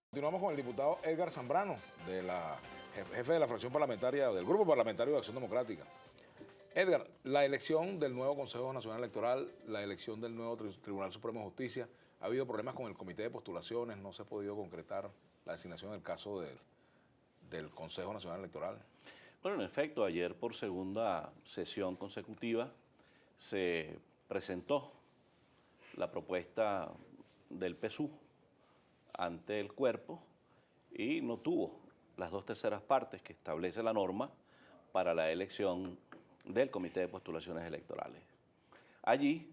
Continuamos con el diputado Edgar Zambrano, jefe de la fracción parlamentaria del Grupo Parlamentario de Acción Democrática. Edgar, la elección del nuevo Consejo Nacional Electoral, la elección del nuevo Tribunal Supremo de Justicia, ha habido problemas con el comité de postulaciones, no se ha podido concretar la designación del caso del Consejo Nacional Electoral. Bueno, en efecto, ayer por segunda sesión consecutiva se presentó la propuesta del PSUV ante el cuerpo y no tuvo las 2/3 partes que establece la norma para la elección del Comité de Postulaciones Electorales. Allí,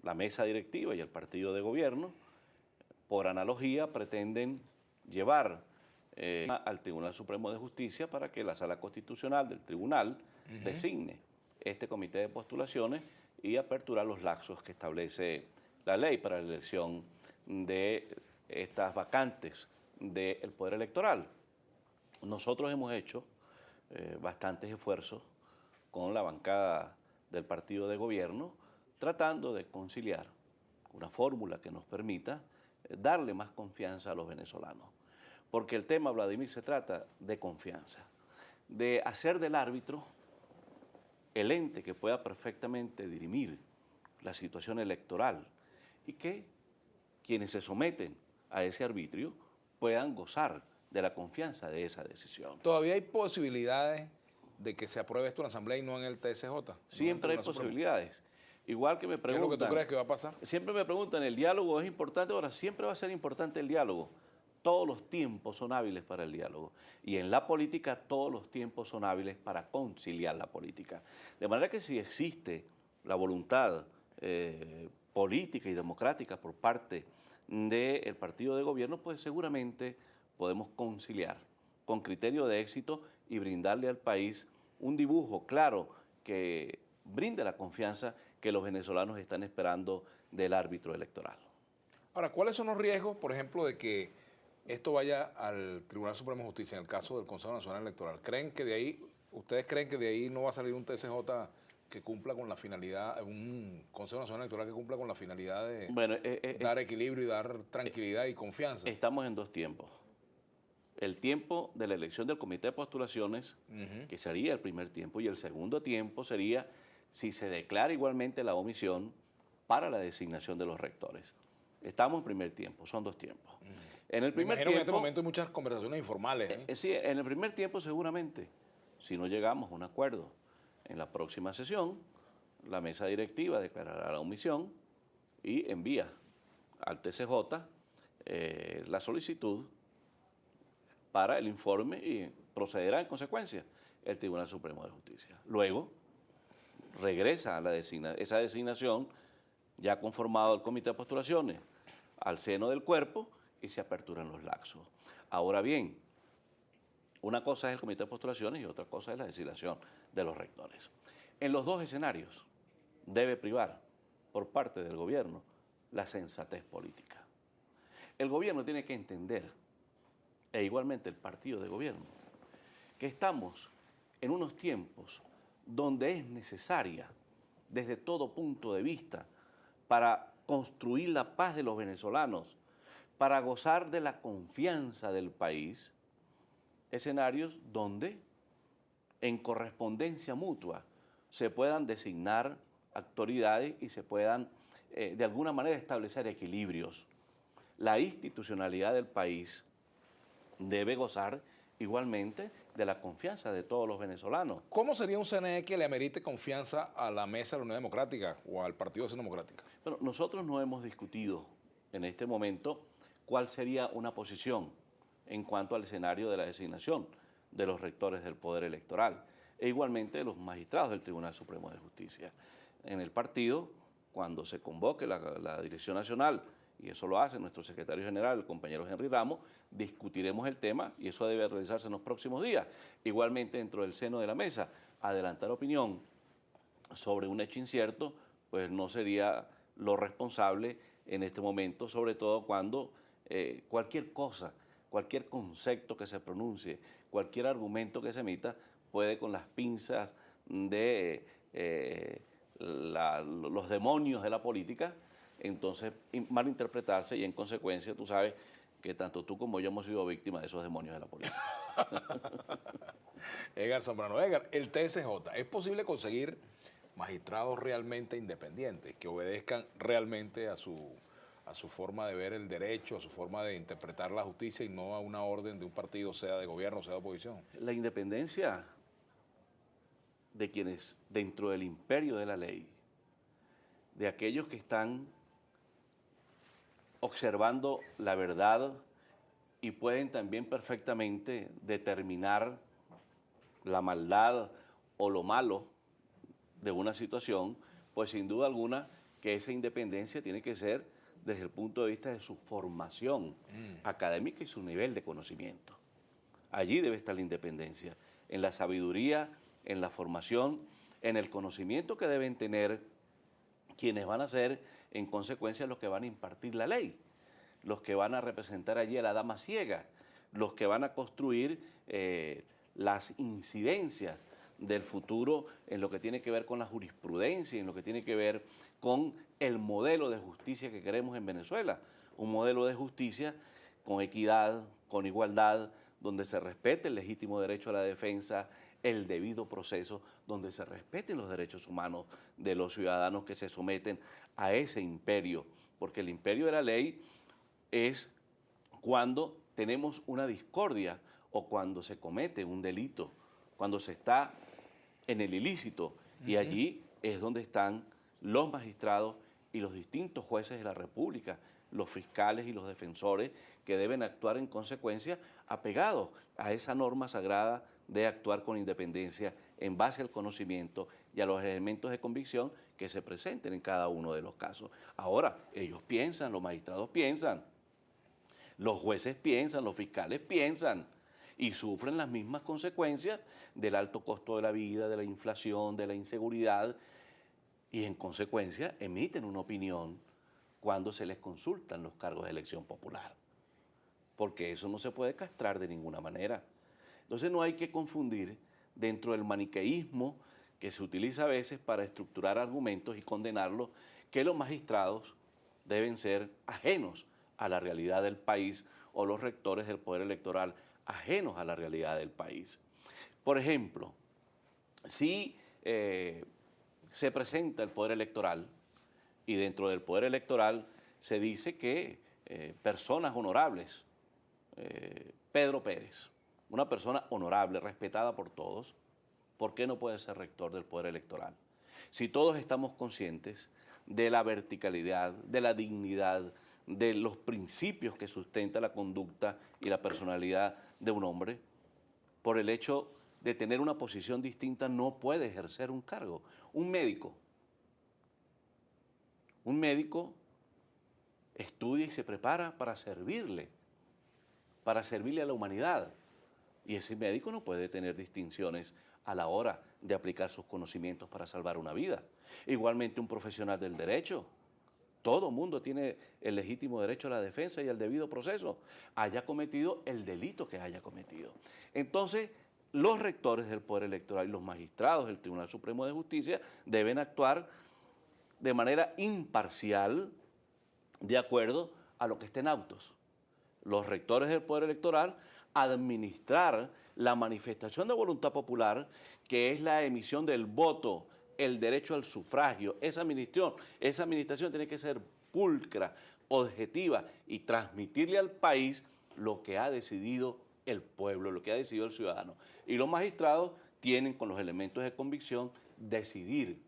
la mesa directiva y el partido de gobierno, por analogía, pretenden llevar al Tribunal Supremo de Justicia para que la Sala Constitucional del Tribunal designe este Comité de Postulaciones y aperturar los lapsos que establece la ley para la elección de estas vacantes del Poder Electoral. Nosotros hemos hecho bastantes esfuerzos con la bancada del partido de gobierno tratando de conciliar una fórmula que nos permita darle más confianza a los venezolanos. Porque el tema, Vladimir, se trata de confianza, de hacer del árbitro el ente que pueda perfectamente dirimir la situación electoral y que quienes se someten a ese arbitrio puedan gozar de la confianza de esa decisión. ¿Todavía hay posibilidades de que se apruebe esto en la Asamblea y no en el TSJ? Siempre hay posibilidades. Igual que me preguntan... ¿Qué es lo que tú crees que va a pasar? Siempre me preguntan, ¿el diálogo es importante? Ahora, siempre va a ser importante el diálogo. Todos los tiempos son hábiles para el diálogo. Y en la política todos los tiempos son hábiles para conciliar la política. De manera que si existe la voluntad política y democrática por parte del partido de gobierno, pues seguramente podemos conciliar con criterio de éxito y brindarle al país un dibujo claro que brinde la confianza que los venezolanos están esperando del árbitro electoral. Ahora, ¿cuáles son los riesgos, por ejemplo, de que esto vaya al Tribunal Supremo de Justicia en el caso del Consejo Nacional Electoral? ¿Ustedes creen que de ahí no va a salir un TSJ que cumpla con la finalidad, un Consejo Nacional Electoral que cumpla con la finalidad de dar equilibrio y dar tranquilidad y confianza? Estamos en dos tiempos. El tiempo de la elección del Comité de Postulaciones, que sería el primer tiempo, y el segundo tiempo sería si se declara igualmente la omisión para la designación de los rectores. Estamos en primer tiempo, son dos tiempos. En el primer tiempo, que en este momento hay muchas conversaciones informales. Sí, en el primer tiempo seguramente, si no llegamos a un acuerdo en la próxima sesión, la mesa directiva declarará la omisión y envía al TCJ la solicitud para el informe y procederá en consecuencia el Tribunal Supremo de Justicia. Luego regresa a esa designación ya conformado el Comité de Postulaciones al seno del cuerpo y se aperturan los lapsos. Ahora bien, una cosa es el Comité de Postulaciones y otra cosa es la designación de los rectores. En los dos escenarios debe privar por parte del gobierno la sensatez política. El gobierno tiene que entender, e igualmente el partido de gobierno, que estamos en unos tiempos donde es necesaria, desde todo punto de vista, para construir la paz de los venezolanos, para gozar de la confianza del país, escenarios donde en correspondencia mutua se puedan designar autoridades y se puedan de alguna manera establecer equilibrios. La institucionalidad del país debe gozar igualmente de la confianza de todos los venezolanos. ¿Cómo sería un CNE que le amerite confianza a la mesa de la Unidad Democrática o al Partido de Acción Democrática? Bueno, nosotros no hemos discutido en este momento cuál sería una posición en cuanto al escenario de la designación de los rectores del Poder Electoral e igualmente de los magistrados del Tribunal Supremo de Justicia. En el partido, cuando se convoque la Dirección Nacional, y eso lo hace nuestro secretario general, el compañero Henry Ramos, discutiremos el tema y eso debe realizarse en los próximos días. Igualmente dentro del seno de la mesa, adelantar opinión sobre un hecho incierto, pues no sería lo responsable en este momento, sobre todo cuando cualquier cosa, cualquier concepto que se pronuncie, cualquier argumento que se emita, puede con las pinzas de los demonios de la política, entonces malinterpretarse y en consecuencia tú sabes que tanto tú como yo hemos sido víctimas de esos demonios de la política. Edgar Zambrano. Edgar, el TSJ, ¿es posible conseguir magistrados realmente independientes, que obedezcan realmente a su forma de ver el derecho, a su forma de interpretar la justicia y no a una orden de un partido, sea de gobierno, sea de oposición? La independencia de quienes dentro del imperio de la ley, de aquellos que están observando la verdad y pueden también perfectamente determinar la maldad o lo malo de una situación, pues sin duda alguna que esa independencia tiene que ser desde el punto de vista de su formación académica y su nivel de conocimiento. Allí debe estar la independencia, en la sabiduría, en la formación, en el conocimiento que deben tener quienes van a ser, en consecuencia, los que van a impartir la ley, los que van a representar allí a la dama ciega, los que van a construir las incidencias del futuro en lo que tiene que ver con la jurisprudencia, en lo que tiene que ver con el modelo de justicia que queremos en Venezuela. Un modelo de justicia con equidad, con igualdad, donde se respete el legítimo derecho a la defensa, el debido proceso, donde se respeten los derechos humanos de los ciudadanos que se someten a ese imperio, porque el imperio de la ley es cuando tenemos una discordia o cuando se comete un delito, cuando se está en el ilícito, y allí es donde están los magistrados y los distintos jueces de la República, los fiscales y los defensores que deben actuar en consecuencia apegados a esa norma sagrada de actuar con independencia en base al conocimiento y a los elementos de convicción que se presenten en cada uno de los casos. Ahora, ellos piensan, los magistrados piensan, los jueces piensan, los fiscales piensan y sufren las mismas consecuencias del alto costo de la vida, de la inflación, de la inseguridad y en consecuencia emiten una opinión cuando se les consultan los cargos de elección popular, porque eso no se puede castrar de ninguna manera. Entonces no hay que confundir dentro del maniqueísmo que se utiliza a veces para estructurar argumentos y condenarlos, que los magistrados deben ser ajenos a la realidad del país o los rectores del poder electoral ajenos a la realidad del país. Por ejemplo, si se presenta el poder electoral y dentro del poder electoral se dice que personas honorables, Pedro Pérez, una persona honorable, respetada por todos, ¿por qué no puede ser rector del poder electoral? Si todos estamos conscientes de la verticalidad, de la dignidad, de los principios que sustenta la conducta y la personalidad de un hombre, por el hecho de tener una posición distinta no puede ejercer un cargo. Un médico estudia y se prepara para servirle a la humanidad. Y ese médico no puede tener distinciones a la hora de aplicar sus conocimientos para salvar una vida. Igualmente un profesional del derecho. Todo mundo tiene el legítimo derecho a la defensa y al debido proceso, haya cometido el delito que haya cometido. Entonces, los rectores del Poder Electoral y los magistrados del Tribunal Supremo de Justicia deben actuar de manera imparcial, de acuerdo a lo que estén autos. Los rectores del Poder Electoral administrar la manifestación de voluntad popular, que es la emisión del voto, el derecho al sufragio. Esa administración tiene que ser pulcra, objetiva y transmitirle al país lo que ha decidido el pueblo, lo que ha decidido el ciudadano. Y los magistrados tienen, con los elementos de convicción, decidir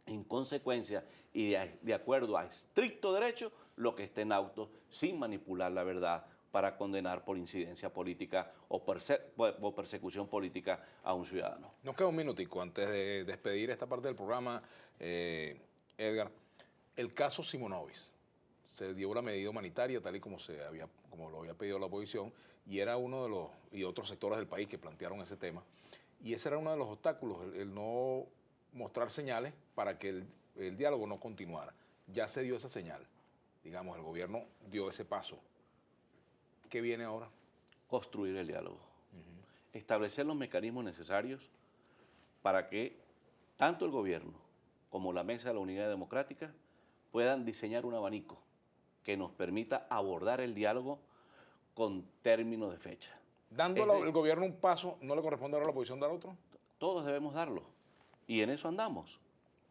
en consecuencia y de acuerdo a estricto derecho lo que esté en auto, sin manipular la verdad para condenar por incidencia política o persecución política a un ciudadano. Nos queda un minutico antes de despedir esta parte del programa, Edgar. El caso Simonovic. Se dio una medida humanitaria tal y como lo había pedido la oposición, y era uno de los y otros sectores del país que plantearon ese tema. Y ese era uno de los obstáculos, el no mostrar señales para que el diálogo no continuara. Ya se dio esa señal. Digamos, el gobierno dio ese paso. ¿Qué viene ahora? Construir el diálogo. Establecer los mecanismos necesarios para que tanto el gobierno como la Mesa de la Unidad Democrática puedan diseñar un abanico que nos permita abordar el diálogo con término de fecha. Dando el gobierno un paso, ¿no le corresponde ahora a la oposición dar otro? Todos debemos darlo. Y en eso andamos,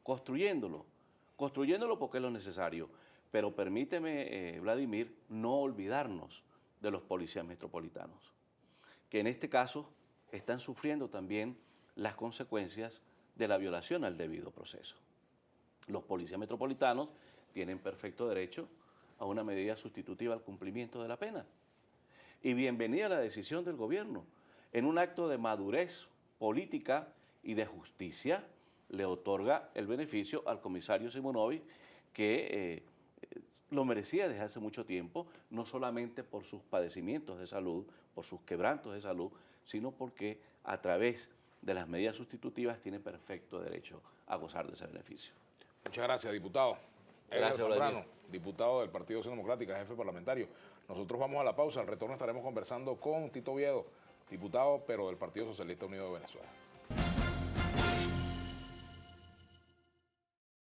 construyéndolo porque es lo necesario. Pero permíteme, Vladimir, no olvidarnos de los policías metropolitanos, que en este caso están sufriendo también las consecuencias de la violación al debido proceso. Los policías metropolitanos tienen perfecto derecho a una medida sustitutiva al cumplimiento de la pena. Y bienvenida la decisión del gobierno. En un acto de madurez política y de justicia, le otorga el beneficio al comisario Simonovic, que lo merecía desde hace mucho tiempo, no solamente por sus padecimientos de salud, por sus quebrantos de salud, sino porque a través de las medidas sustitutivas tiene perfecto derecho a gozar de ese beneficio. Muchas gracias, diputado. Gracias, Zambrano, diputado del Partido Acción Democrática, jefe parlamentario. Nosotros vamos a la pausa. Al retorno estaremos conversando con Tito Oviedo, diputado, pero del Partido Socialista Unido de Venezuela.